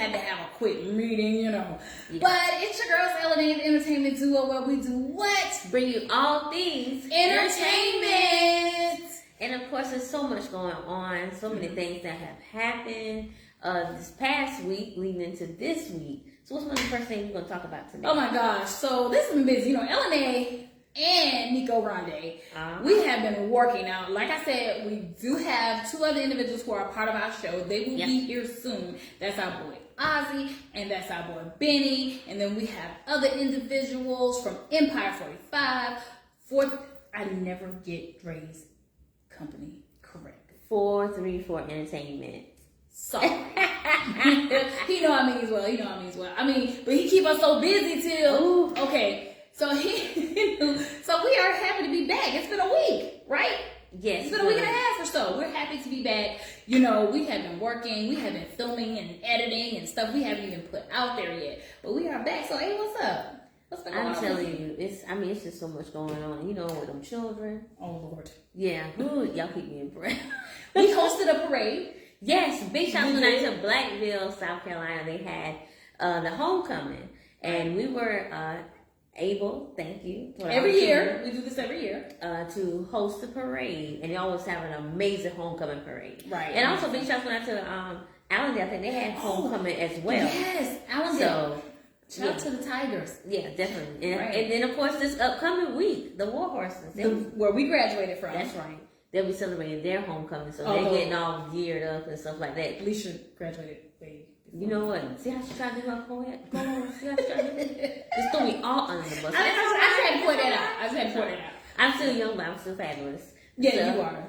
had to have a quick meeting, you know. Yeah. But it's your girls, L&A Entertainment Duo, where we do what? Bring you all things Entertainment. And of course, there's so much going on, so many things that have happened this past week, leading into this week. So what's one of the first things we're going to talk about today? Oh my gosh, so this has been busy. You know, L&A and Nico Grande, we have been working out. Like I said, we do have two other individuals who are a part of our show. They will be here soon. That's our boy Ozzy, and that's our boy Benny. And then we have other individuals from Empire 45. I never get Dre's company correct. 434 Entertainment. Sorry. He know I mean as well. I mean, but he keep us so busy till okay. So so we are happy to be back. It's been a week, right? Yes. It's been a week and a half or so. We're happy to be back. You know, we have been working, we have been filming and editing and stuff we haven't even put out there yet. But we are back. So hey, what's up? What's been going on? I'm telling you, it's just so much going on. You know, with them children. Oh Lord. Yeah. Ooh, y'all keep me in prayer. We hosted a parade. Yes, big shout out to Blackville, South Carolina. They had the homecoming, and we were able, thank you, every year we do this every year, to host the parade, and they always have an amazing homecoming parade. Right, and also big shout out to Allendale. I think they had homecoming as well. Yes, Allendale. So, shout out to the Tigers. Yeah, definitely. And then of course this upcoming week, the War Horses, where we graduated from. That's right. They'll be celebrating their homecoming, so they're getting all geared up and stuff like that. Alicia graduated way before. You know what? See how she tried to do her poet? Go on. See how she tried to do it? Just throw me all under the bus. I just had to point that out. I'm still young, but I'm still fabulous. Yeah, so. You are.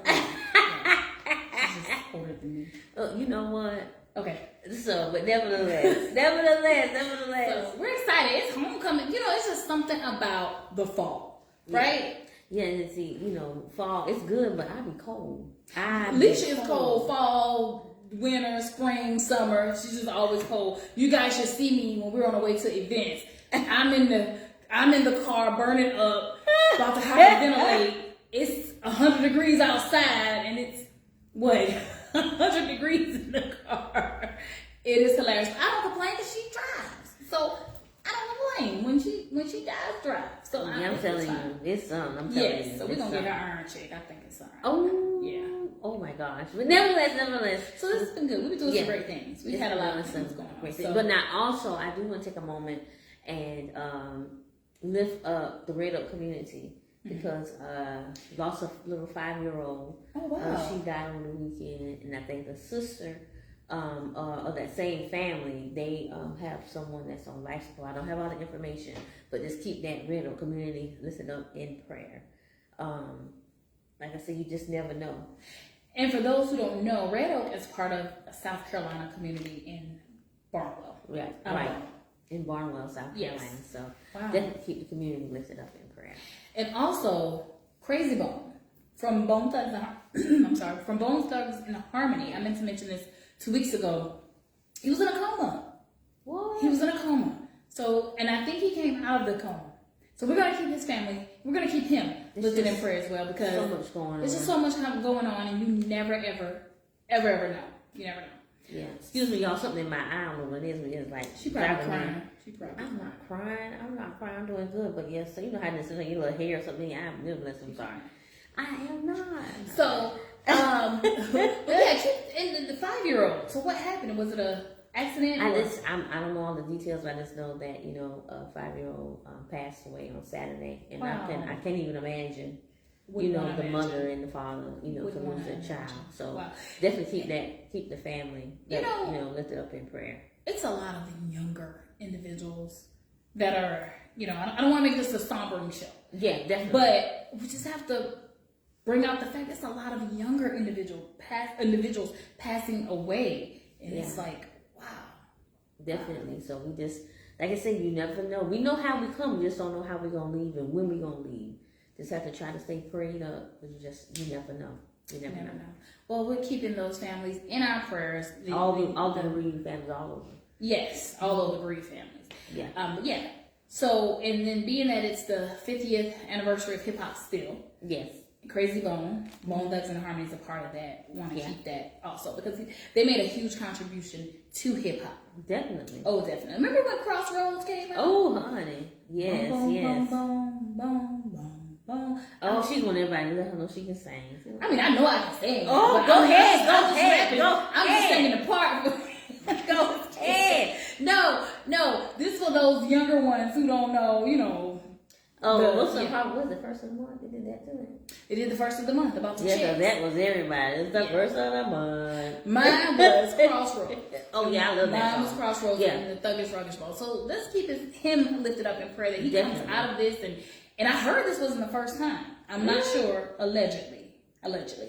She's just older than me. You know what? Okay. So, but nevertheless. So we're excited. It's homecoming. You know, it's just something about the fall, right? Yeah, and see, you know, fall, it's good, but I be cold. Alicia is cold. Fall, winter, spring, summer. She's just always cold. You guys should see me when we're on the way to events. I'm in the car burning up, about to hyperventilate. It's 100 degrees outside, and it's 100 degrees in the car. It is hilarious. I don't complain because she drives, so I don't complain when she does drive. So I'm telling you, it's I'm telling you. So we're gonna get our iron check. I think it's alright. Oh yeah. Oh my gosh. But nevertheless. So this has been good. We've been doing some great things. We've had a lot of things going on. So. But now also, I do want to take a moment and lift up the Red Oak community because lost a little 5-year-old. Oh wow. She died on the weekend, and I think the sister. Of that same family, they have someone that's on life support. I don't have all the information, but just keep that Red Oak community lifted up in prayer. Like I said, you just never know. And for those who don't know, Red Oak is part of a South Carolina community in Barnwell. Right. In Barnwell, South Carolina. Yes. So definitely keep the community lifted up in prayer. And also, Crazy Bone from Bone Thugs from Bone Thugs and Harmony. I meant to mention this 2 weeks ago. He was in a coma. What? He was in a coma. So, and I think he came out of the coma. So we're gonna keep his family. We're gonna keep him lifted in prayer as well because so much going on. There's just so much going on, and you never ever know. You never know. Yeah. Excuse me, y'all. Something in my eye. I don't know what it is. But it's like she probably crying. I'm not crying. I'm doing good. But yes, so you know how this is like your little hair or something. I'm I'm sorry. I am not. So, but yeah, and the 5-year-old. So what happened? Was it a accident? I don't know all the details, but I just know that a 5-year-old passed away on Saturday, and I can't even imagine. The mother and the father, to lose their child. So definitely keep the family, lifted up in prayer. It's a lot of younger individuals that are, I don't want to make this a sombering show. Yeah, definitely. But we just have to bring out the fact it's a lot of younger individuals passing away, and it's like, wow. Definitely. So we just, like I said, you never know. We know how we come, we just don't know how we're gonna leave and when we're gonna leave. Just have to try to stay prayed up, but you never know. You never know. Well, we're keeping those families in our prayers. All the bereaved families all over. Yes, all over the bereaved families. Yeah. So, and then being that it's the 50th anniversary of hip hop still. Yes. Crazy Bone Thugs and Harmony is a part of that. Want to keep that also because they made a huge contribution to hip hop. Definitely. Oh, definitely. Remember when Crossroads came out? Oh, honey. Yes, yes. Boom, boom, boom, boom. Oh, she's one everybody let her know she can sing. I mean, I know I can sing. Oh, go ahead. I'm just singing the part. Go ahead. No. This for those younger ones who don't know, what's the first of the month? They did that too. They did the first of the month about the chicks. That was everybody. It's the first of the month. Mine was Crossroads. Oh yeah, I love that. Mine was Crossroads and the Thuggish Ruggish Ball. So let's keep him lifted up in prayer that he comes out of this. And I heard this wasn't the first time. I'm not sure. Allegedly.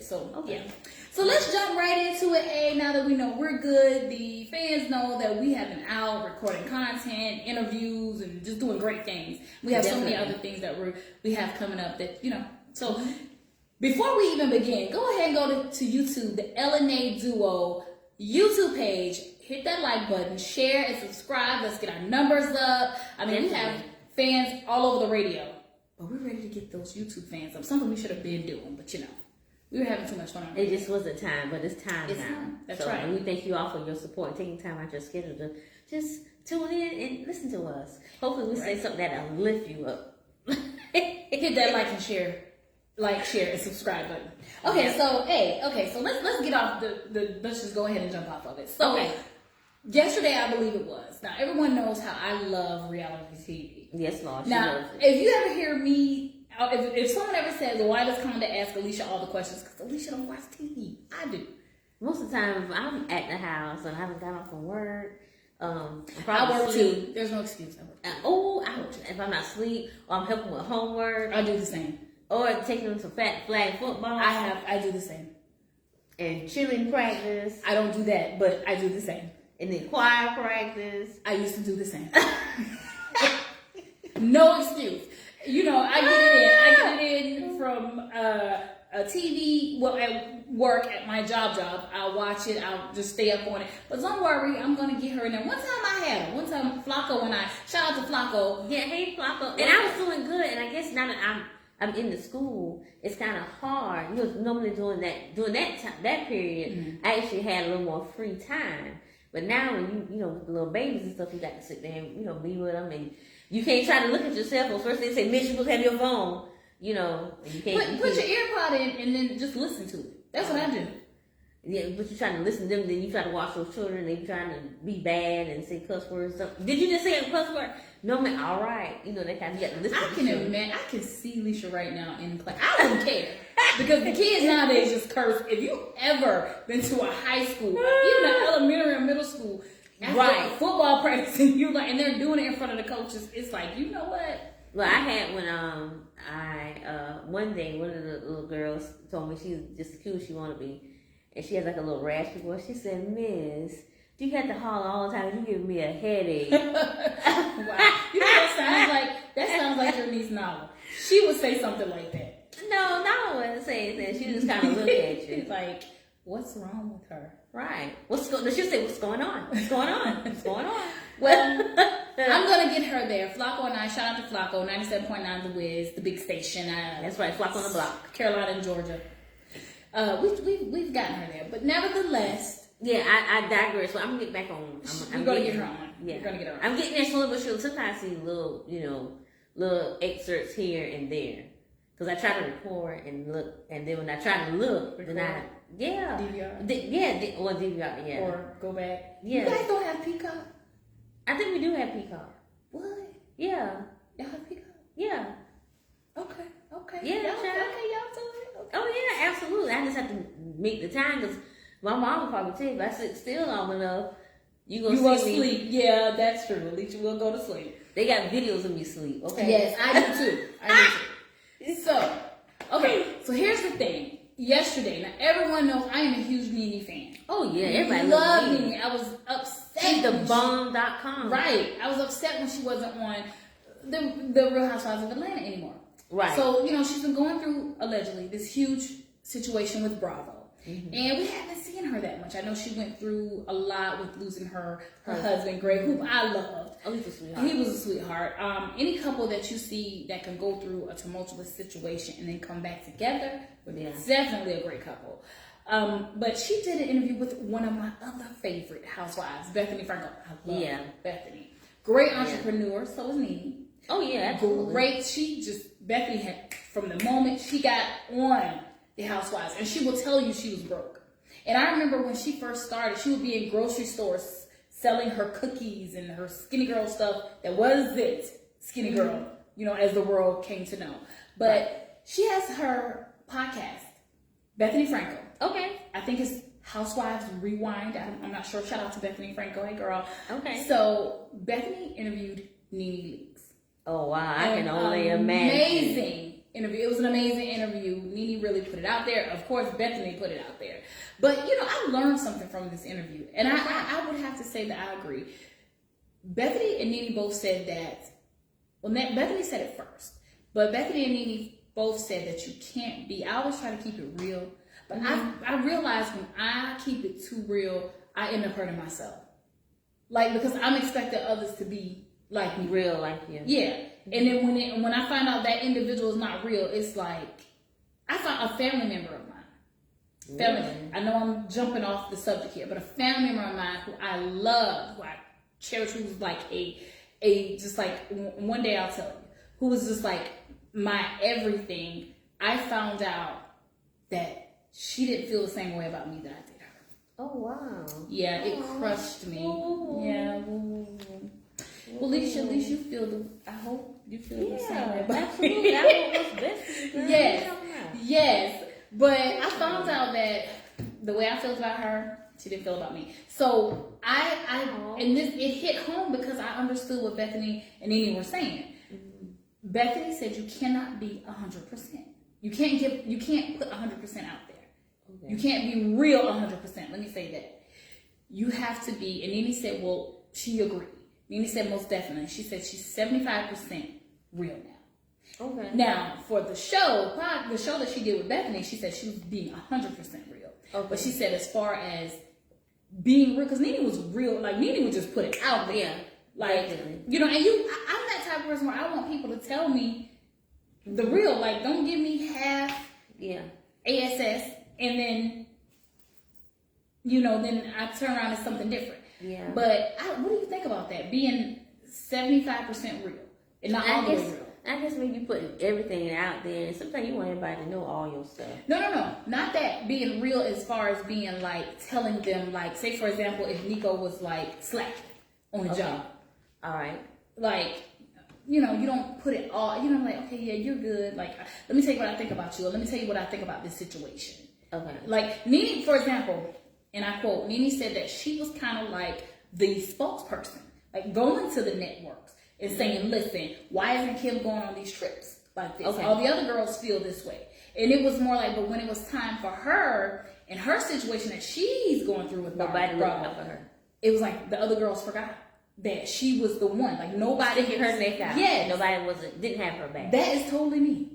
So yeah. So let's jump right into it. Now that we know we're good, the fans know that we have been out recording content, interviews, and just doing great things. We have so many other things that we have coming up that So before we even begin, go ahead and go to YouTube, the L&A Duo YouTube page. Hit that like button, share and subscribe. Let's get our numbers up. I mean, we have fans all over the radio, but we're ready to get those YouTube fans up. Something we should have been doing, but we were having too much fun. It just wasn't time, but it's time now. That's right. And we thank you all for your support and taking time out your schedule to just tune in and listen to us. Hopefully we say something that'll lift you up. Hit that like and share. Share, and subscribe button. Okay, so let's get off let's just go ahead and jump off of it. So yesterday I believe it was. Now everyone knows how I love reality TV. Yes, Lord. Now, if you ever hear me if someone ever says, well, why does Conda ask Alicia all the questions? Because Alicia don't watch TV. I do. Most of the time, if I'm at the house and I haven't got off from work, I work too. There's no excuse. If I'm not asleep or I'm helping with homework. I do the same. Or taking them to flag football. I do the same. And cheerleading practice. I don't do that, but I do the same. And then choir practice. I used to do the same. No excuse. I get it in from a TV, at work, at my job. I'll watch it. I'll just stay up on it. But don't worry, I'm going to get her in there. One time I had her. One time Flacco shout out to Flacco. Yeah, hey Flacco. And I was doing good. And I guess now that I'm in the school, it's kind of hard. Normally during that period, I actually had a little more free time. But now when with the little babies and stuff, you got to sit there and, be with them. And you can't try to look at yourself. Well, first they say, Mitch, you supposed to have your phone. And you can't. Put your ear pod in and then just listen to it. That's what I do. Yeah, but you're trying to listen to them, then you try to watch those children, they trying to be bad and say cuss words. Did you just say a cuss word? No, man, all right. That kind of, you got to listen I can see Leisha right now in class. I don't care. Because the kids nowadays just curse. If you ever been to a high school, even an elementary or middle school, after football practice, and they're doing it in front of the coaches, it's like, you know what? Well, I had when one day one of the little girls told me she was just as cute as she wanted to be. And she has like a little raspy voice. She said, Miss, you got to holler all the time. You give me a headache. Wow. That sounds like your niece Nala. She would say something like that. No, Nala wouldn't say anything. She just kind of look at you. She's like, what's wrong with her? Right. She'll say, what's going on? What's going on? What's going on? Well, I'm going to get her there. Flacco and I, shout out to Flacco, 97.9 The Wiz, the big station. That's right, Flacco on the block. Carolina and Georgia. We've gotten her there, but nevertheless, I digress. So I'm gonna get back on. I'm gonna get her on. Yeah, you're gonna get her on. I'm getting there slowly but surely. Sometimes I see little excerpts here and there because I try to record and look, and then when I try to look, then DVR. DVR, yeah, or go back. Yeah, you guys don't have Peacock. I think we do have Peacock. What? Yeah, y'all have Peacock. Yeah. Okay. Yeah, y'all do it. Okay. Oh yeah, absolutely. I just have to make the time because my mom will probably tell you if I sit still long enough, you will sleep. Yeah, that's true. At least you will go to sleep. They got videos of me sleep. Okay. Yes, I do too. So, okay. So here's the thing. Yesterday, now everyone knows I am a huge Nene fan. Oh yeah, everybody loves Nene. I was upset. She's the bomb.com. Right. I was upset when she wasn't on the Real Housewives of Atlanta anymore. Right. So, she's been going through, allegedly, this huge situation with Bravo. Mm-hmm. And we haven't seen seen her that much. I know she went through a lot with losing her husband, Greg, who I loved. Oh, he's a sweetheart. He was a sweetheart. Any couple that you see that can go through a tumultuous situation and then come back together, it's definitely a great couple. But she did an interview with one of my other favorite housewives, Bethany Frankel. I love Bethany. Great entrepreneur, so is Nene. Oh yeah, absolutely. Great. Bethany had, from the moment she got on the Housewives, and she will tell you she was broke. And I remember when she first started, she would be in grocery stores selling her cookies and her skinny girl stuff that wasn't skinny girl, as the world came to know. But she has her podcast, Bethany Frankel. Okay. I think it's Housewives Rewind. I'm not sure. Shout out to Bethany Frankel. Hey, girl. Okay. So Bethany interviewed Nene Leakes. Oh, wow. I can only imagine. Amazing interview. It was an amazing interview. Nene really put it out there. Of course, Bethany put it out there. But, I learned something from this interview. And I would have to say that I agree. Bethany and Nene both said that, Bethany said it first. But Bethany and Nene both said that you can't be, I always try to keep it real. But I realize when I keep it too real, I end up hurting myself. Because I'm expecting others to be like me. Real like you. Yeah. And then when I find out that individual is not real, it's like I found a family member of mine. I know I'm jumping off the subject here, but a family member of mine who I love, who I cherish, who was like just like one day I'll tell you, who was just like my everything. I found out that she didn't feel the same way about me that I did her. Oh wow. Yeah, it crushed me. Yeah. Well, at least you feel I hope you feel the same way about absolutely. me. I want what's best for you, girl. Yes. But I found out that the way I feel about her, she didn't feel about me. So it hit home because I understood what Bethany and Nene were saying. Mm-hmm. Bethany said you cannot be 100%. You can't put 100% out there. Okay. You can't be real 100%. Let me say that. You have to be, and Nene said, well, she agreed. Nene said most definitely. She said she's 75% real now. Okay. Now, for the show that she did with Bethany, she said she was being 100% real. Okay. But she said as far as being real, because Nene was real, Nene would just put it out there. Yeah. And I'm that type of person where I want people to tell me the real. Don't give me half ASS and then, then I turn around as something different. Yeah. But what do you think about that? Being 75% real and not all the way real. I guess when you put everything out there, and sometimes you want everybody to know all your stuff. No. Not that being real as far as being telling them, say for example, if Nico was slacking on the job. All right. You don't put it all, okay, yeah, you're good. Let me tell you what I think about you. Or let me tell you what I think about this situation. Okay. Nene, for example, and I quote, Nene said that she was kind of like the spokesperson, going to the networks and saying, listen, why isn't Kim going on these trips like this? Okay. All the other girls feel this way. And it was more but when it was time for her and her situation that she's going through with nobody looking up for her, it was the other girls forgot that she was the one. Nobody sticking her neck out. Yeah. Nobody didn't have her back. That is totally me.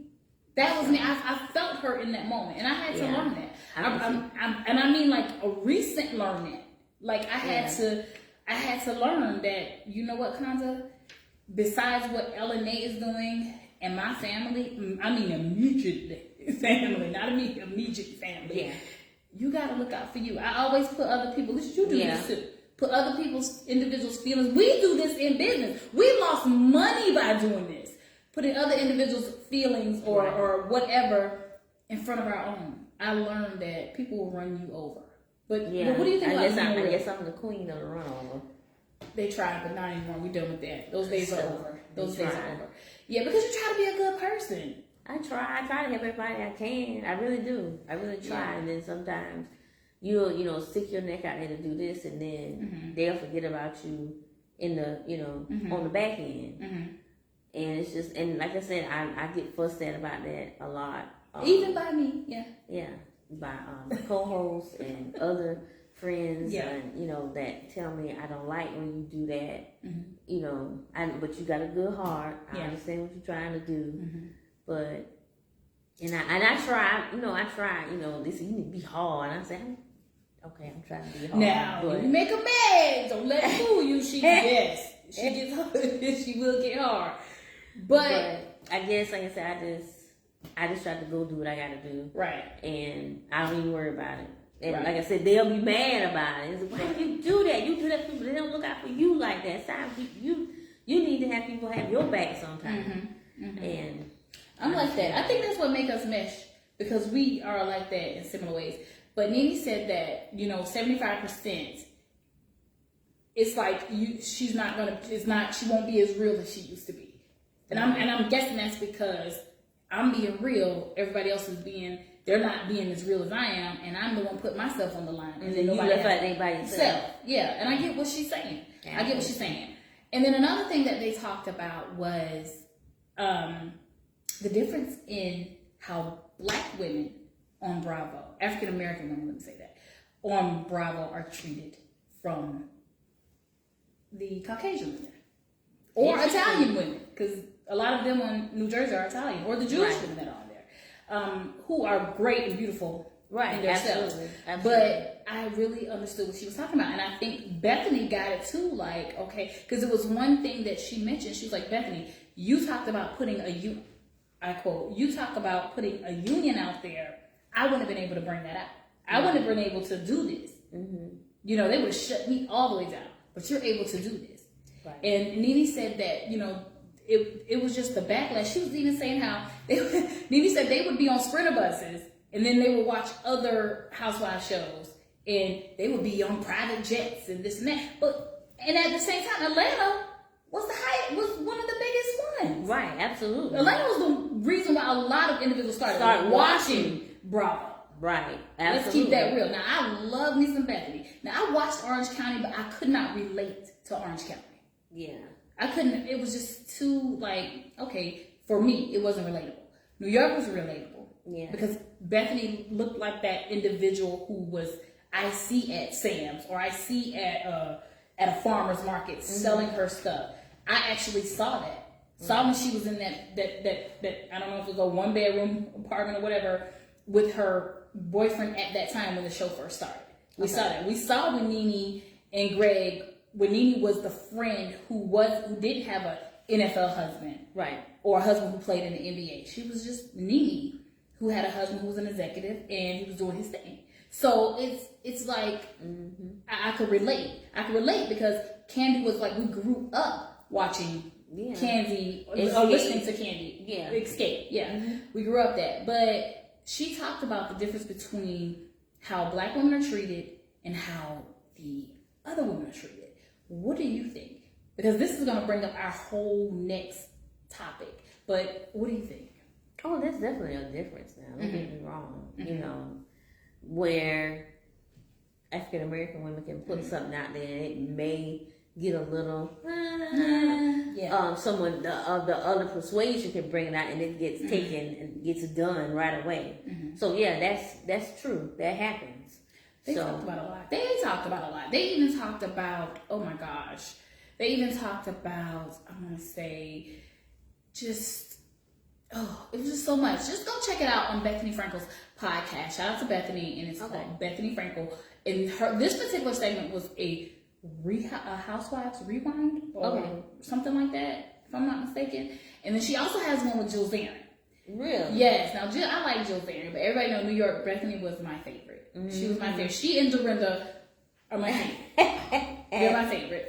That was me. I felt her in that moment, and I had to learn that. I mean a recent learning. I had to learn that. You know what, Kanza? Besides what L&A is doing, and my family, I mean immediate family, not immediate family. Yeah. You gotta look out for you. I always put other people. At least you do this too. Put other individuals' feelings. We do this in business. We lost money by doing this. Putting other individuals' feelings or whatever in front of our own. I learned that people will run you over. But what do you think about I guess I'm the queen of the run over. They tried, but not anymore. We're done with that. Those days are over. Those days are over. Yeah, because you try to be a good person. I try to help everybody I can. I really do. I really try. Yeah. And then sometimes you'll stick your neck out there to do this, and then they'll forget about you in the on the back end. Mm-hmm. And it's just, and like I said, I get fussed at about that a lot. Even by me, yeah, by co-hosts and other friends, and that tell me I don't like when you do that. Mm-hmm. But you got a good heart. I understand what you're trying to do, but I try. They say you need to be hard, and I say Okay, I'm trying to be hard. Now, when you make her mad, don't let her fool you. She she will get hard. But I guess, like I said, I just try to go do what I gotta do. Right. And I don't even worry about it. And like I said, they'll be mad about it. It's like, why do you do that? You do that for people. They don't look out for you like that. You need to have people have your back sometimes. Mm-hmm. Mm-hmm. And I'm like that. I think that's what makes us mesh, because we are like that in similar ways. But Nene said that, 75%, it's like she won't be as real as she used to be. And I'm guessing that's because I'm being real, everybody else they're not being as real as I am, and I'm the one putting myself on the line. And then nobody else. Anybody self. Yeah, and I get what she's saying. Yeah, I get what she's saying. And then another thing that they talked about was the difference in how Black women on Bravo, African American women, let me say that, on Bravo are treated from the Caucasian women or Italian women, because a lot of them on New Jersey are Italian, or the Jewish women that are on there, who are great and beautiful in themselves. Absolutely. But I really understood what she was talking about, and I think Bethany got it too. Like, okay, because it was one thing that she mentioned. She was like, Bethany, you talked about putting I quote, you talk about putting a union out there. I wouldn't have been able to bring that out. I wouldn't have been able to do this. Mm-hmm. They would have shut me all the way down. But you're able to do this. Right. And Nene said that, it was just the backlash. She was even saying how Nene said they would be on Sprinter buses, and then they would watch other housewife shows, and they would be on private jets and this and that. And at the same time, Atlanta was one of the biggest ones. Right, absolutely. Atlanta was the reason why a lot of individuals started watching Bravo. Right, absolutely. Let's keep that real. Now, I love me some Bethany. Now, I watched Orange County, but I could not relate to Orange County. Yeah. I couldn't. It was just too, okay, for me, it wasn't relatable. New York was relatable. Yeah. Because Bethany looked like that individual who I see at Sam's, or I see at a farmer's market selling her stuff. I actually saw that. Saw when she was in that I don't know if it was a 1-bedroom apartment or whatever, with her boyfriend at that time when the show first started. We saw that. We saw when Nene and Greg, when Nene was the friend who didn't have an NFL husband, right, or a husband who played in the NBA. She was just Nene, who had a husband who was an executive and he was doing his thing. So it's like I could relate. I could relate because Candy was like, we grew up watching Candy or listening to Candy. Yeah, Escape. Yeah, we grew up that. But she talked about the difference between how Black women are treated and how the other women are treated. What do you think? Because this is going to bring up our whole next topic. But what do you think? Oh, there's definitely a difference now. Don't get me wrong. Where African American women can put something out there, and it may get a little. Someone the other persuasion can bring it out, and it gets taken and gets done right away. So yeah, that's true. That happens. They talked about a lot. They even talked about, oh my gosh. They even talked about, I'm going to say, it was just so much. Just go check it out on Bethany Frankel's podcast. Shout out to Bethany, and it's called Bethany Frankel. And this particular segment was a Housewives Rewind or something like that, if I'm not mistaken. And then she also has one with Jill Zarin. Really? Yes. Now, I like Jill Zarin, but everybody know New York, Bethany was my favorite. She was my favorite. She and Dorinda are my favorite. They're my favorite.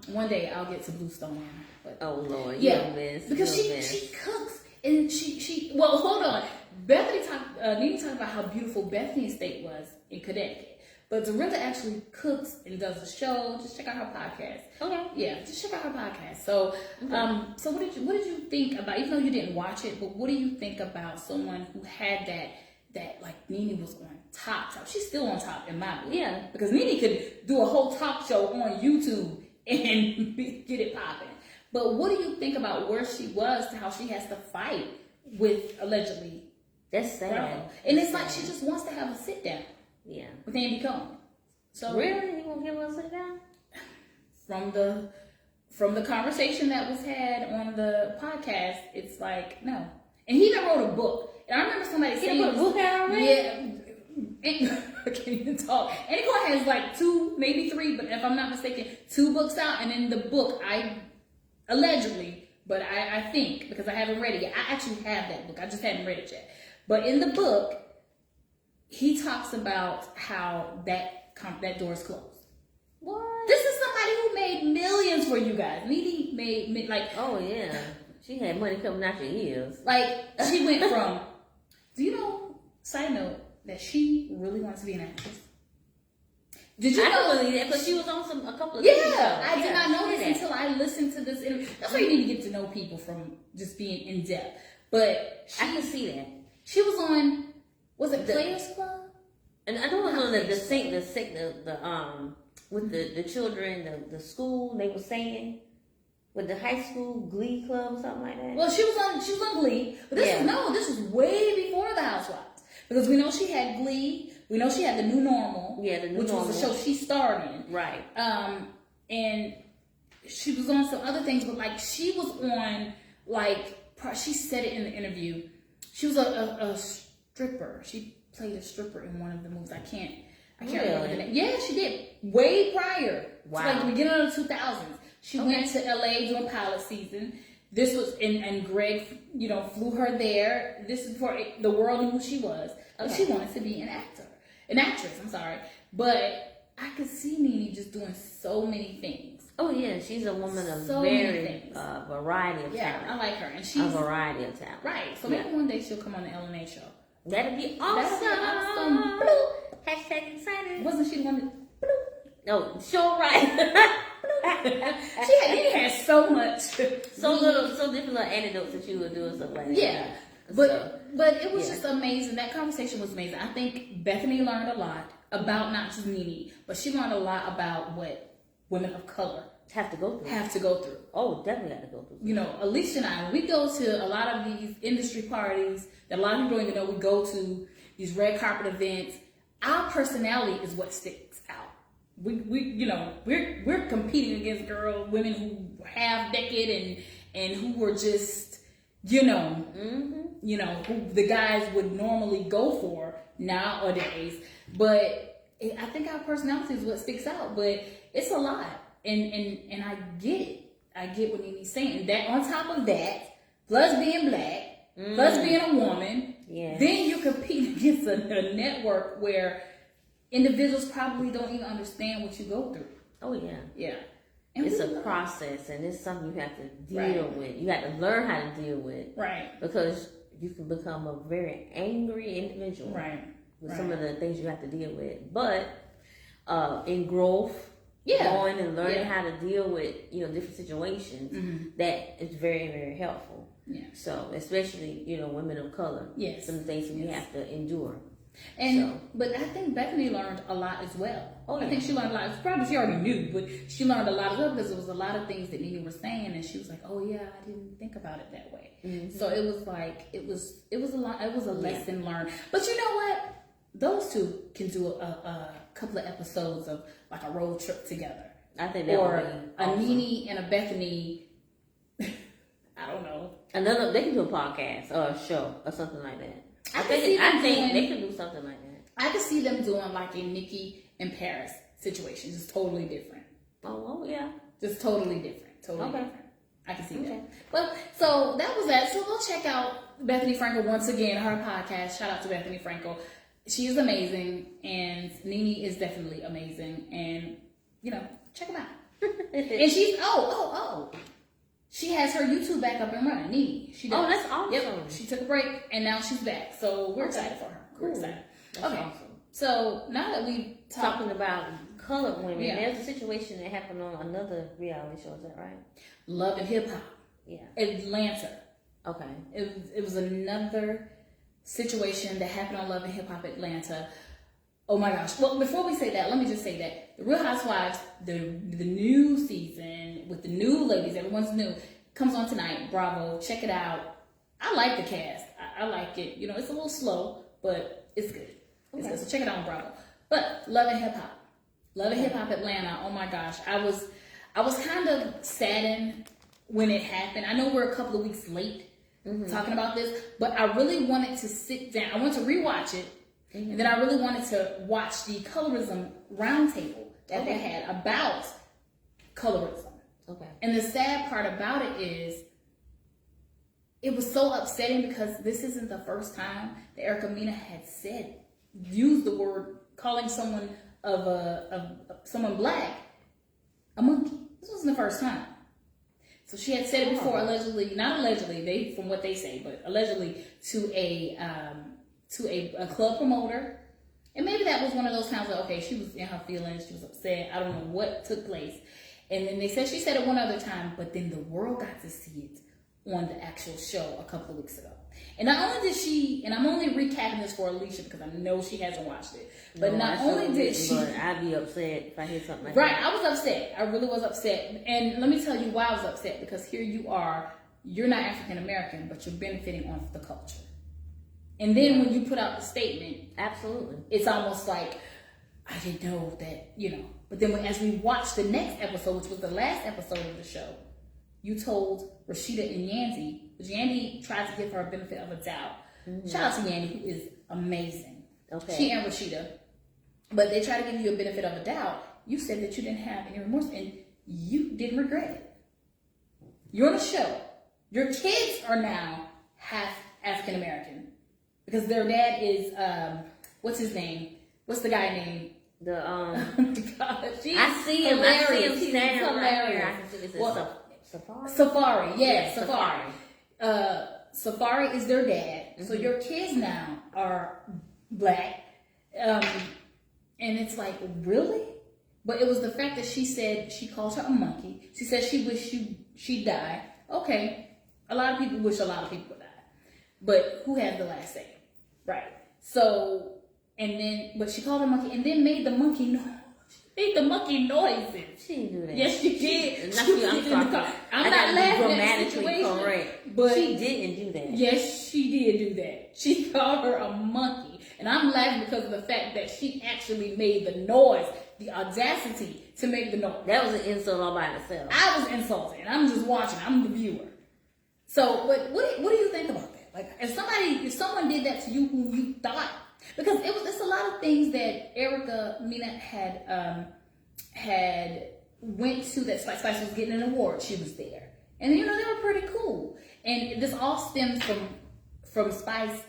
One day I'll get to Bluestone. But, oh Lord, yeah, because she cooks and she. Well, hold on. Nene talked about how beautiful Bethany's estate was in Connecticut, but Dorinda actually cooks and does a show. Just check out her podcast. Okay. Yeah, just check out her podcast. So, so what did you think about? Even though you didn't watch it, but what do you think about someone who had that like Nene was on top? She's still on top in my book. Yeah. Because Nene could do a whole talk show on YouTube and get it popping. But what do you think about where she was to how she has to fight with allegedly? That's sad. Bravo. And it's like she just wants to have a sit down. Yeah. With Andy Cohen. So really, you gonna give her a sit down? From the conversation that was had on the podcast, it's like no. And he even wrote a book. And I remember somebody saying, "He wrote a book out already?" Yeah, I can't even talk. Annie Clark has like 2, maybe 3, but if I'm not mistaken, 2 books out. And in the book, allegedly, but I think, because I haven't read it yet, I actually have that book. I just haven't read it yet. But in the book, he talks about how that door is closed. What? This is somebody who made millions for you guys. Nene made like... Oh, yeah. She had money coming out your ears. Like, she went from... Do you know, side note, that she really wants to be an actress? Did you know? Believe that, because she was on a couple of I did not know this until I listened to this interview. That's why you need to get to know people from just being in depth. But I can see that. She was on... Was it Players Club? And I know it was on with the children, the school they were saying, with the high school glee club or something like that. Well, she was on Glee, but this was way before the Housewives, because we know she had Glee, we know she had The New Normal, which was the show she starred in, right? And she was on some other things, but like she was on she said it in the interview, she was a stripper. She played a stripper in one of the movies. I can't remember the name. Yeah, she did. Way prior. Wow. To like the beginning of the 2000s. She went to LA doing pilot season. This was, and Greg, flew her there. This is before the world knew who she was. But she wanted to be an actress, I'm sorry. But I could see Nene just doing so many things. Oh yeah, she's a woman of variety of talent. Yeah, I like her. And she's a variety of talent. Right. So maybe one day she'll come on the L&A show. That'd be awesome. Hashtag excited. Wasn't she the one that... No, sure, right. She had so much. So different little anecdotes that you would do and stuff like that. Yeah. But it was just amazing. That conversation was amazing. I think Bethany learned a lot about not just Nene, but she learned a lot about what women of color have to go through. Oh, definitely have to go through. Alicia and I, when we go to a lot of these industry parties that a lot of people don't even know we go to, these red carpet events, our personality is what sticks out. We're competing against women who have naked and who were just, who the guys would normally go for nowadays. But I think our personality is what sticks out. But it's a lot. And I get it. I get what Nene's saying. That on top of that, plus being black, plus being a woman, then you're competing against a network where individuals probably don't even understand what you go through. Oh yeah. Yeah. And it's a process, and it's something you have to deal with. You have to learn how to deal with. Right. Because you can become a very angry individual. Right. With some of the things you have to deal with. But in growth, going and learning how to deal with different situations, that is very, very helpful. Yeah. So especially women of color, some of the things that we have to endure. But I think Bethany learned a lot as well. Oh, yeah. I think she learned a lot. Probably she already knew, but she learned a lot as well, because there was a lot of things that Nene was saying, and she was like, "Oh yeah, I didn't think about it that way." Mm-hmm. So it was like it was a lot. It was a lesson learned. But you know what? Those two can do a couple of episodes of like a road trip together. I think that would be awesome. A Nene and a Bethany. I don't know. They can do a podcast or a show or something like that. I think they could do something like that. I could see them doing like a Nikki and Paris situation, just totally different. Oh yeah, just totally different. Different. I can see that. Well, so that was that. So go check out Bethany Frankel once again, her podcast. Shout out to Bethany Frankel. She is amazing, and Nene is definitely amazing, and check them out. And she's she has her YouTube back up and running. Nene, she does. Oh, that's awesome. Yep. She took a break and now she's back. So we're excited for her. We're excited. That's awesome. So now that we talking about colored women, there's a situation that happened on another reality show. Is that right? Love and Hip Hop. Yeah. Atlanta. Okay. It was another situation that happened on Love and Hip Hop Atlanta. Oh my gosh. Well, before we say that, let me just say that the Real Housewives, the new season with the new ladies, everyone's new, comes on tonight. Bravo. Check it out. I like the cast. I like it. It's a little slow, but it's good. It's good. So check it out on Bravo. But Love and Hip Hop. Love and Hip Hop Atlanta. Oh my gosh. I was kind of saddened when it happened. I know we're a couple of weeks late talking about this, but I really wanted to sit down. I want to rewatch it And then I really wanted to watch the colorism roundtable that they had about colorism. Okay. And the sad part about it is, it was so upsetting because this isn't the first time that Erica Mena had used the word, calling someone of someone black a monkey. This wasn't the first time. So she had said it before, allegedly, not allegedly, from what they say, but allegedly to a club promoter. And maybe that was one of those times where, okay, she was in her feelings, she was upset, I don't know what took place. And then she said it one other time, but then the world got to see it on the actual show a couple of weeks ago. And not only did she, and I'm only recapping this for Alicia because I know she hasn't watched it, but not only did she... But I'd be upset if I hear something like right, that. I was upset. I really was upset. And let me tell you why I was upset. Because here you are, you're not African American, but you're benefiting off the culture. And then when you put out the statement... Absolutely. It's almost like, I didn't know that, But then as we watched the next episode, which was the last episode of the show, you told Rashida and Yandy, because Yandy tried to give her a benefit of a doubt. Shout out to Yandy, who is amazing. Okay. She and Rashida. But they try to give you a benefit of a doubt. You said that you didn't have any remorse and you didn't regret it. You're on a show. Your kids are now half African American because their dad is what's his name? What's the guy name? Oh my God, I see him. I see him standing right here. Safari, yes, Safari. Safari is their dad. So your kids now are black. And it's like, really? But it was the fact that she said she calls her a monkey. She said she wished she'd die. Okay. A lot of people wish a lot of people would die. But who has the last say? Right. So, but she called her monkey and then made the monkey noise. Made the monkey noises. She didn't do that. Yes, she did. I'm not laughing at the situation, correct, but she didn't do that. Yes, she did do that. She called her a monkey, and I'm laughing because of the fact that she actually made the noise, the audacity to make the noise. That was an insult all by itself. I was insulted, and I'm just watching. I'm the viewer. So, but what do you think about that? Like, if someone did that to you, who you thought. Because it's a lot of things that Erica Mena had went to that Spice was getting an award. She was there, and they were pretty cool. And this all stems from Spice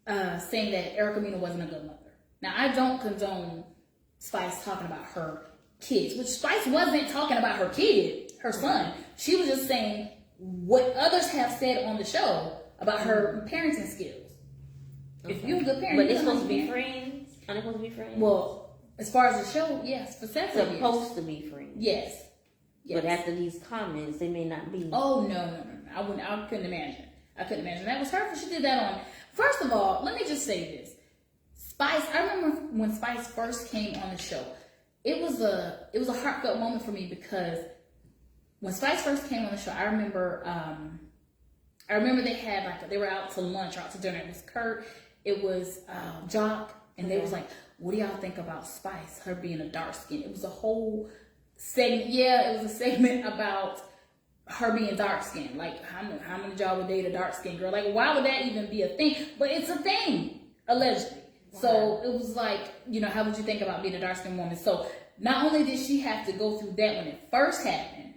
saying that Erica Mena wasn't a good mother. Now I don't condone Spice talking about her kids, which Spice wasn't talking about her kid, her son. She was just saying what others have said on the show about her parenting skills. If you're a good parent, but they're supposed to be friends. Are they supposed to be friends? Well, as far as the show, yes, for several years. Supposed to be friends. Yes. But after these comments, they may not be. Oh no! I couldn't imagine. That was hurtful. She did that on. First of all, let me just say this. Spice. I remember when Spice first came on the show. It was a heartfelt moment for me because when Spice first came on the show, I remember they had they were out to lunch or out to dinner. It was Kurt. It was Jock, and they was like, "What do y'all think about Spice? Her being a dark skin?" It was a whole segment. Yeah, it was a segment about her being dark skinned. Like, how many of y'all would date a dark skinned girl? Like, why would that even be a thing? But it's a thing, allegedly. Wow. So it was like, how would you think about being a dark skinned woman? So not only did she have to go through that when it first happened,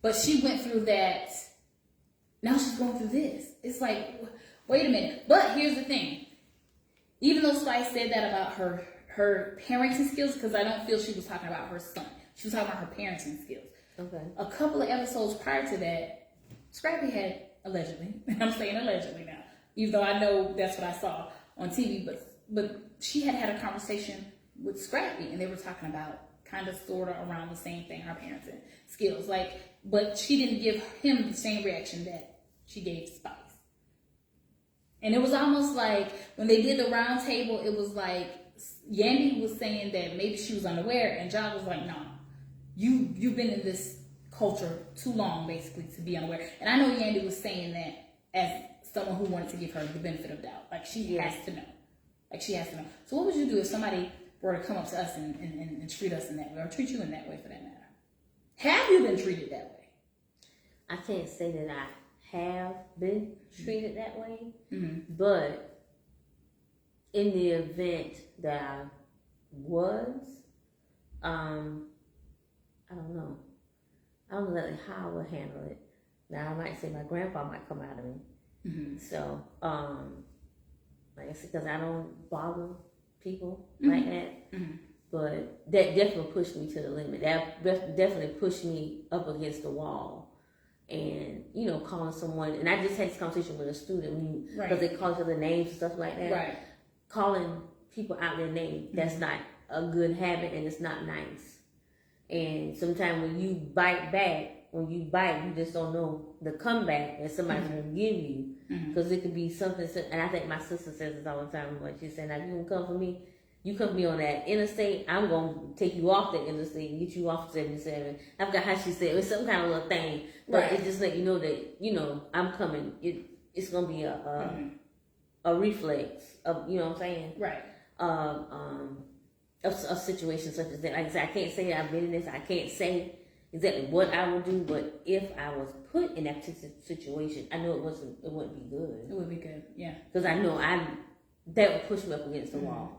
but she went through that. Now she's going through this. It's like, wait a minute. But here's the thing. Even though Spice said that about her parenting skills, because I don't feel she was talking about her son. She was talking about her parenting skills. Okay. A couple of episodes prior to that, Scrappy had allegedly, I'm saying allegedly now, even though I know that's what I saw on TV, but she had a conversation with Scrappy, and they were talking about kind of sort of around the same thing, her parenting skills. But she didn't give him the same reaction that she gave Spice. And it was almost like when they did the round table, it was like Yandy was saying that maybe she was unaware, and John was like, no, you've been in this culture too long, basically, to be unaware. And I know Yandy was saying that as someone who wanted to give her the benefit of doubt. Like, she has to know. So what would you do if somebody were to come up to us and treat us in that way, or treat you in that way for that matter? Have you been treated that way? I can't say that I have been treated that way, mm-hmm. but in the event that I was, I don't know. I don't know how I would handle it. Now I might say my grandpa might come out of me. Mm-hmm. So, like I said, because I don't bother people Mm-hmm. like that. Mm-hmm. But that definitely pushed me to the limit. That definitely pushed me up against the wall. And, you know, calling someone, and I just had this conversation with a student, because they call each other names and stuff like that. Right. Calling people out their name, that's not a good habit, and it's not nice. And sometimes when you bite back, you just don't know the comeback that somebody's going to give you. Because it could be something, and I think my sister says this all the time, like she said, now you can come for me. You come to me on that interstate, I'm going to take you off the interstate and get you off 77. I forgot how she said it. It was some kind of little thing. But it just let you know that, you know, I'm coming. It's going to be a reflex of, you know what I'm saying? Right. Of situations such as that. Like I said, I can't say I've been in this. I can't say exactly what I would do. But if I was put in that situation, I know it wouldn't be good. It would be good, yeah. Because I know that would push me up against the wall.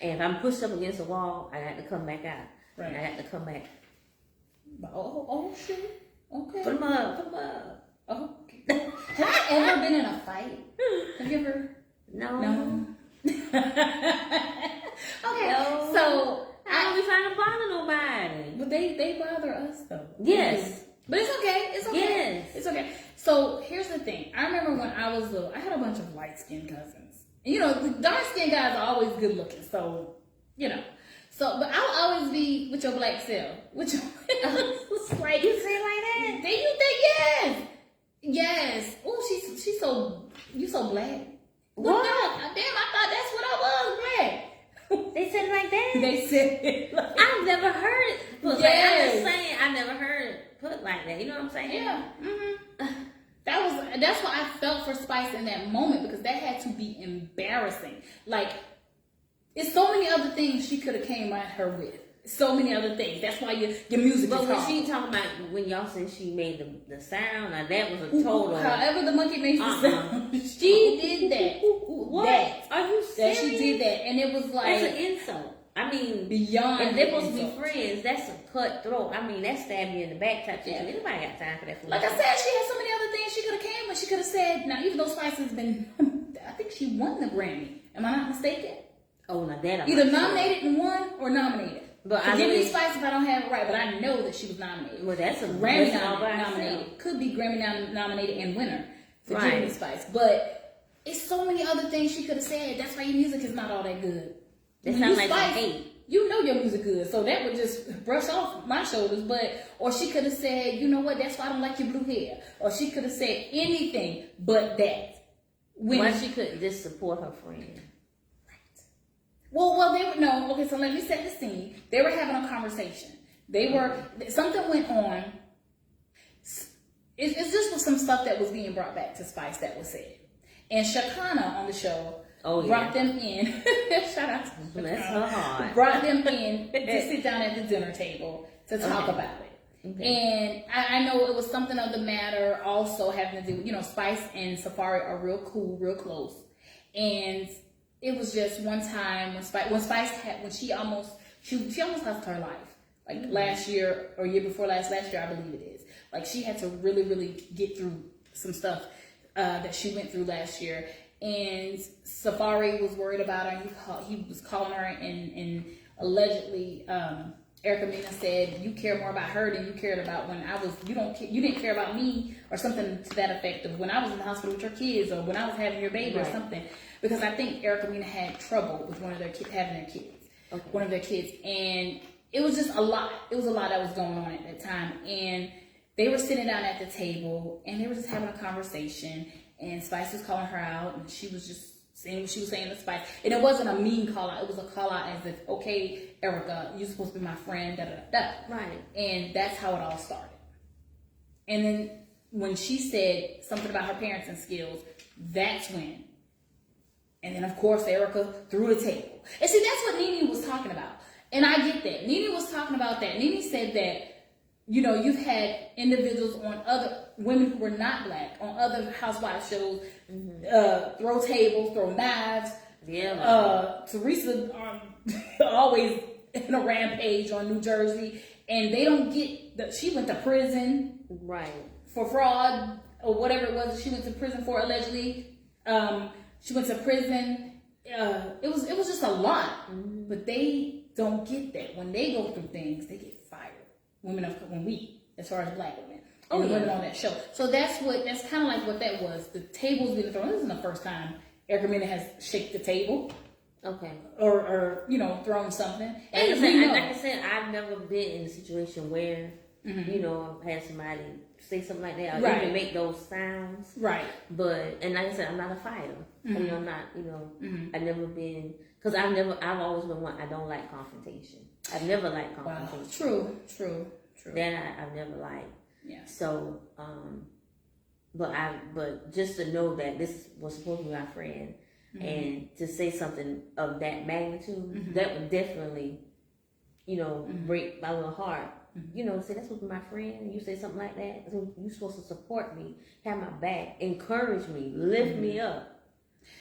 And if I'm pushed up against the wall, I have to come back out. Right. And I have to come back. Oh shit. Okay. Put them up. Oh, okay. Have I ever been in a fight? Have you ever? No. Okay. No. So I don't be trying to bother nobody. But they bother us though. Yes. But it's okay. It's okay. Yes. It's okay. So here's the thing. I remember when I was little, I had a bunch of light-skinned cousins. You know, the dark-skinned guys are always good looking. So, you know. So, but I'll always be with your black self. With your like, You say it like that? Do you think yes? Yes. Oh, she's so black. What? Damn, I thought that's what I was, black. They said it like that? They said it like I've never heard it put like I'm just saying I never heard it put like that. You know what I'm saying? Yeah. Mm-hmm. That's what I felt for Spice in that moment, because that had to be embarrassing. Like, it's so many other things she could have came at her with. So many other things. That's why your music but is when hard. she talking about when y'all said she made the sound, now that was a total. However the monkey makes the sound, she did that. What? That. Are you serious? That she did that, and it was like that's an insult. I mean, beyond. If they're supposed to be friends, that's a cutthroat. I mean, that's stab you in the back type shit. Anybody got time for that? Like I said, she had so many other things she could have came with. She could have said, now even though Spice has been, I think she won the Grammy. Am I not mistaken? Oh, now that either nominated and won or nominated. But forgive me, Spice, if I don't have it right, but I know that she was nominated. Well, that's a Grammy nominated. Could be Grammy nominated and winner. Forgive me, Spice. But it's so many other things she could have said. That's why your music is not all that good. That sounds like Spice, hate. You know your music good, so that would just brush off my shoulders. Or she could have said, you know what, that's why I don't like your blue hair. Or she could have said anything but that. Why she couldn't just support her friend? Well, they were, no, okay, so let me set the scene. They were having a conversation. Something went on. It's just some stuff that was being brought back to Spice that was said. And Shakana on the show brought them in. Shout out to Bless her heart. Brought them in to sit down at the dinner table to talk about it. Okay. And I know it was something of the matter also having to do, you know, Spice and Safari are real cool, real close. And it was just one time when she almost lost her life. Like last year or year before last year, I believe it is. Like she had to really, really get through some stuff that she went through last year. And Safari was worried about her. He was calling her, and allegedly Erica Mena said, "You care more about her than you cared about when I was. You didn't care about me," or something to that effect of when I was in the hospital with your kids, or when I was having your baby, or something. Because I think Erica Mena had trouble with one of their kids having their kids, one of their kids, and it was just a lot. It was a lot that was going on at that time, and they were sitting down at the table, and they were just having a conversation. And Spice was calling her out, and she was just saying what she was saying to Spice. And it wasn't a mean call out. It was a call out as if, okay, Erica, you're supposed to be my friend, da-da-da-da. Right. And that's how it all started. And then when she said something about her parenting skills, that's when. And then, of course, Erica threw the table. And see, that's what Nene was talking about. And I get that. Nene was talking about that. Nene said that, you know, you've had individuals on other women who were not black on other housewives shows throw tables, throw knives, Yeah. Teresa always in a rampage on New Jersey, and they don't get that she went to prison for fraud or whatever it was that she went to prison for allegedly. She went to prison. It was just a lot, but they don't get that. When they go through things, they get fired. As far as black women. And the women on that show. So that's kind of like what that was. The tables being thrown. This isn't the first time Erica Mena has shaken the table. Okay. Or thrown something. And like I said, I've never been in a situation where, I've had somebody say something like that. Or even make those sounds. Right. And like I said, I'm not a fighter. I'm not, I've never been, because I've always been one, I don't like confrontation. I've never liked confrontation. Wow. True. That I've never liked. Yeah. So, but just to know that this was supposed to be my friend, and to say something of that magnitude, that would definitely, break my little heart. Say that's supposed to be my friend, and you say something like that. So you're supposed to support me, have my back, encourage me, lift me up,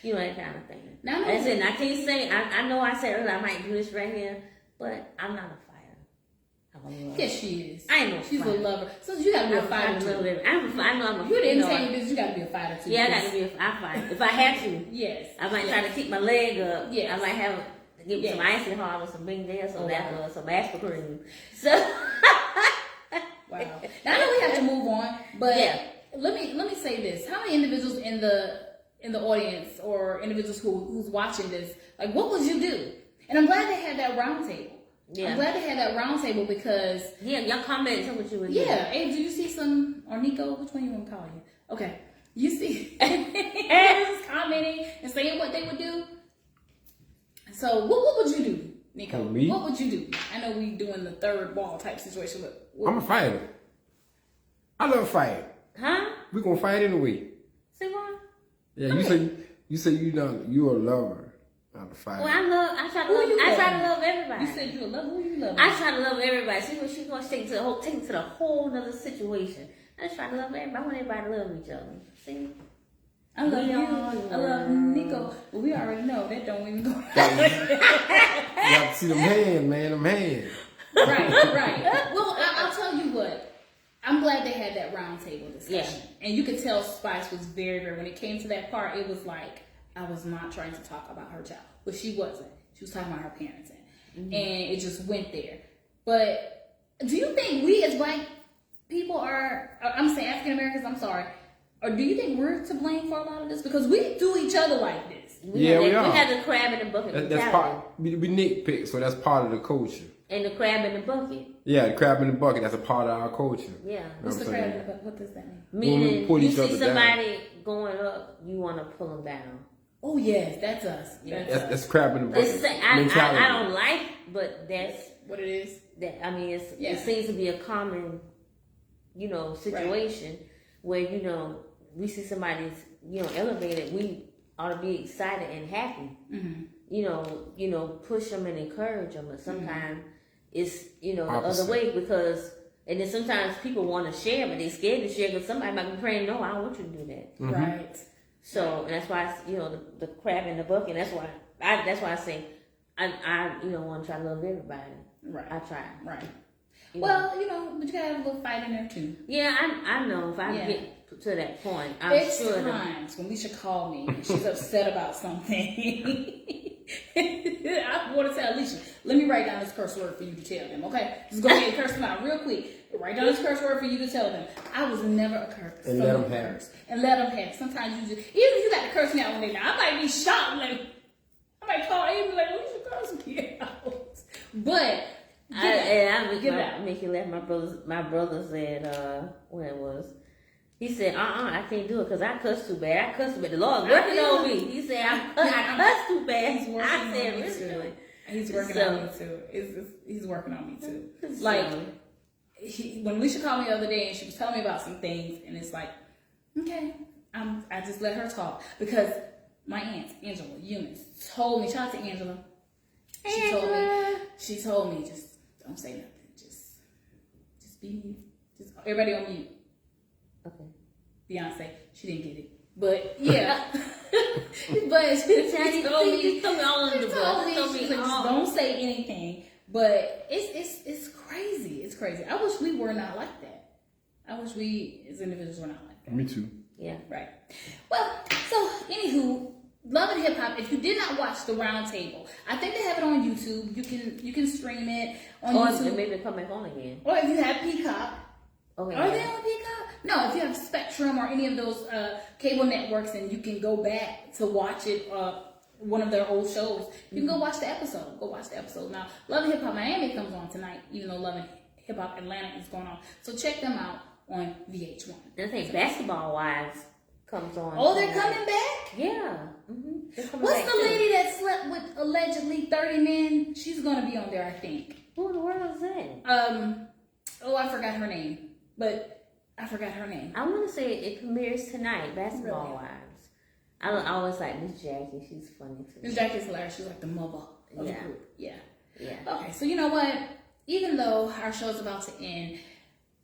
that kind of thing. Now, I can't say. I know I said earlier I might do this right here, but I'm not a fighter. Yes, she is. I know she's a lover. So you gotta be a fighter too. I know I'm a. You didn't tell me this. You gotta be a fighter too. Yeah, I gotta be I fight if I have to. Yes. I might try to keep my leg up. Yes. I might have give me some icy hard or some bing there, some aspirin. So. Wow. Now I know we have to move on, but let me say this: how many individuals in the audience or individuals who's watching this, like, what would you do? And I'm glad they had that round table. Yeah. I'm glad they had that round table because... Yeah, y'all comment and tell what you would do. Yeah. Hey, do you see some... Or Nico, which one you want to call you? Okay. You see... Everyone's commenting and saying what they would do. So, what would you do, Nico? Me? What would you do? I know we doing the third ball type situation, but... I'm a fighter. I love fighting. Huh? We gonna fight anyway. Say what? Yeah, you say you a lover. Not a fighter. Well, I try to love everybody. You said you a lover. Who you love? I try to love everybody. See what she's gonna take it to the whole nother situation. I just try to love everybody. I want everybody to love each other. See? I love you. I love Nico. But we already know that don't even go. You have to see them hands, man. Them hands. Right. Well, I'll tell you what. I'm glad they had that round table discussion. Yeah. And you could tell Spice was very, very, when it came to that part, it was like, I was not trying to talk about her child. But she wasn't. She was talking about her parenting. And it just went there. But do you think we as black people I'm saying African Americans, I'm sorry, or do you think we're to blame for a lot of this? Because we do each other like this. We are. We have the crab in the bucket. That's part. We nitpick, so that's part of the culture. And the crab in the bucket. Yeah, the crab in the bucket. That's a part of our culture. Yeah. What's the crab in the bucket? What does that mean? Meaning, you see somebody going up, you want to pull them down. Oh yes, that's us. That's crab in the bucket. I don't like, but that's what it is. That I mean, it seems to be a common, situation where we see somebody's elevated, we ought to be excited and happy. Push them and encourage them. But sometimes it's the other way because. And then sometimes people want to share, but they're scared to share because somebody might be praying, no, I don't want you to do that. Right. So, and that's why, the crab in the bucket, that's why I say, I want to try to love everybody. Right. I try. Right. Well, but you gotta have a little fight in there too. Yeah, I know. If I get to that point, I'm There's sure times when Alicia called me and she's upset about something. I want to tell Alicia, let me write down this curse word for you to tell them, okay? Just go ahead and curse them out real quick. Write down this curse word for you to tell them. I was never a curse. And let them have it. And let them have it. Sometimes you just, even if you got to curse me out one day, now I might be shocked, like, I might call Amy like, Alicia curse me out. But, I make you laugh. My brother said, when it was, he said, I can't do it because I cuss too bad. The Lord's working on me. He said, I cuss too bad. He's working on me too. He's working on me too. He's working on me too. Like, when Alicia called me the other day and she was telling me about some things, and it's like, okay, I just let her talk because my aunt Angela Eunice told me. Shout out to Angela. She told me just don't say nothing. Just be mute. Just everybody on mute. Okay. Beyonce, she didn't get it. But yeah, but she told me all in the book. Don't say anything. But it's crazy. It's crazy. I wish we were not like that. I wish we as individuals were not like that. Me too. Yeah. Right. Well, so anywho, Love and Hip Hop. If you did not watch the round table, I think they have it on YouTube. You can stream it on YouTube. Or maybe come back on again. Or if you have Peacock. Okay. Are they on Peacock? No, if you have Spectrum or any of those cable networks, and you can go back to watch it, one of their old shows, you can go watch the episode. Go watch the episode. Now, Love and Hip Hop Miami comes on tonight, even though Love and Hip Hop Atlanta is going on. So check them out on VH1. I think Basketball Wives comes on. Oh, they're coming back? Yeah. Mm-hmm. What's the lady that slept with allegedly 30 men? She's going to be on there, I think. Who in the world is that? Oh, I forgot her name. But I forgot her name. I want to say it premieres tonight, Basketball Wives. I always like Miss Jackie. She's funny too. Miss Jackie's hilarious. She's like the mother of the group. Yeah. Yeah. Okay, so you know what? Even though our show's about to end,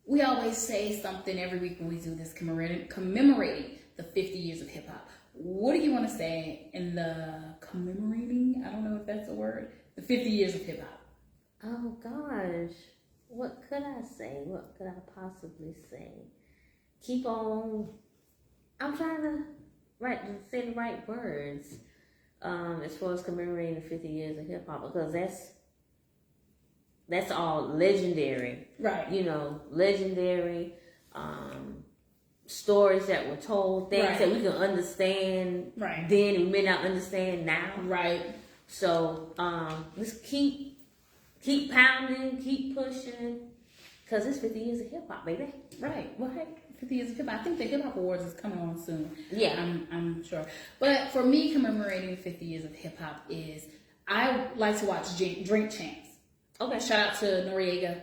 we always say something every week when we do this commemorating the 50 years of hip hop. What do you want to say in the commemorating? I don't know if that's a word. The 50 years of hip hop. Oh gosh. What could I say? What could I possibly say? Keep on. I'm trying to say the right words as far as commemorating the 50 years of hip hop, because that's all legendary, right? You know, legendary stories that were told, things that we can understand then and we may not understand now, right? So let's keep pounding, keep pushing, because it's 50 years of hip hop, baby. Right. Well, hey, 50 years of hip hop. I think the Hip Hop Awards is coming on soon. Yeah. I'm sure. But for me, commemorating 50 years of hip hop is I like to watch Drink Champs. Okay. Shout out to Noriega.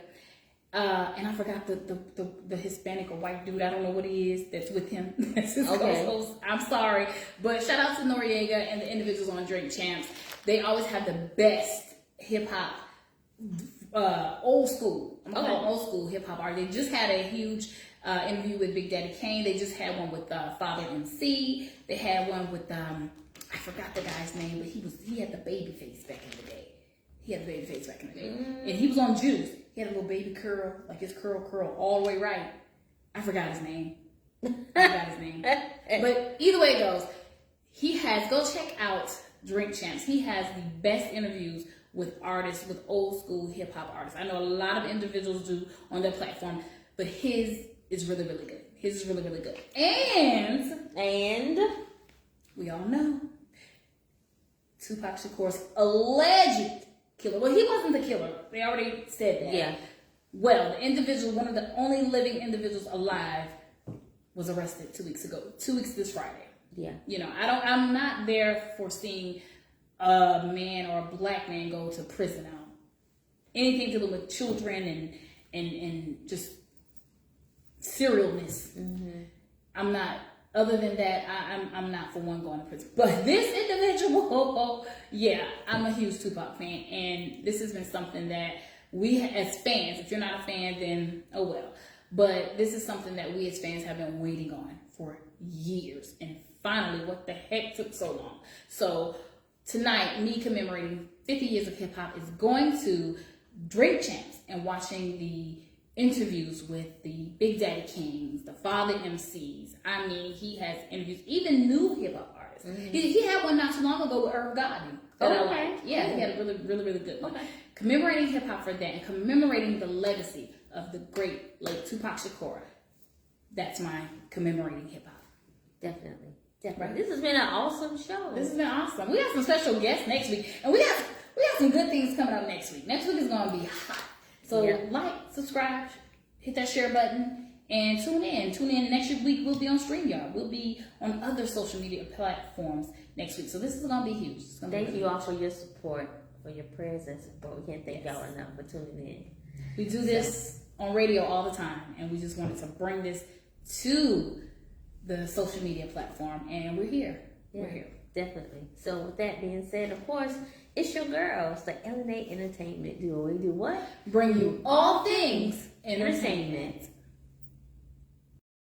And I forgot the Hispanic or white dude. I don't know what he is that's with him. That's his co-host. I'm sorry. But shout out to Noriega and the individuals on Drink Champs. They always have the best hip hop. Old school. I'm gonna call it old school hip hop art. They just had a huge interview with Big Daddy Kane. They just had one with Father MC. They had one with I forgot the guy's name, but he had the baby face back in the day. And he was on Juice. He had a little baby curl, like his curl all the way right. I forgot his name. But either way it goes, go check out Drink Champs. He has the best interviews with artists, with old school hip hop artists. I know a lot of individuals do on their platform, but his is really, really good. His is really, really good. And we all know Tupac Shakur's alleged killer. Well, he wasn't the killer. They already said that. Yeah. Well, the individual, one of the only living individuals alive, was arrested 2 weeks ago. 2 weeks this Friday. Yeah. You know, I'm not there for seeing a man or a black man go to prison now. Anything to do with children and just serialness. Mm-hmm. I'm not. Other than that, I'm not for one going to prison. But this individual, yeah, I'm a huge Tupac fan, and this has been something that we as fans, if you're not a fan, then oh well. But this is something that we as fans have been waiting on for years, and finally, what the heck took so long? So tonight, me commemorating 50 years of hip hop is going to Drink Champs and watching the interviews with the Big Daddy Kings, the Father MCs. I mean, he has interviews, even new hip hop artists. Mm-hmm. He had one not too long ago with Irv Gotti that I liked. Yeah, he had a really, really, really good one. Okay. Commemorating hip hop for that and commemorating the legacy of the great late Tupac Shakur. That's my commemorating hip hop. Definitely. Right. This has been an awesome show. This has been awesome. We have some special guests next week, and we have some good things coming up next week. Next week is going to be hot. So like, subscribe, hit that share button, and tune in. Tune in next week. We'll be on StreamYard. We'll be on other social media platforms next week. So this is going to be huge. Thank you all for your support, for your prayers and support. We can't thank y'all enough for tuning in. We do this on radio all the time, and we just wanted to bring this to the social media platform, and we're here. Yeah, we're here. Definitely. So with that being said, of course, it's your girls, the L&A Entertainment Duo. We do what? Bring you all things entertainment.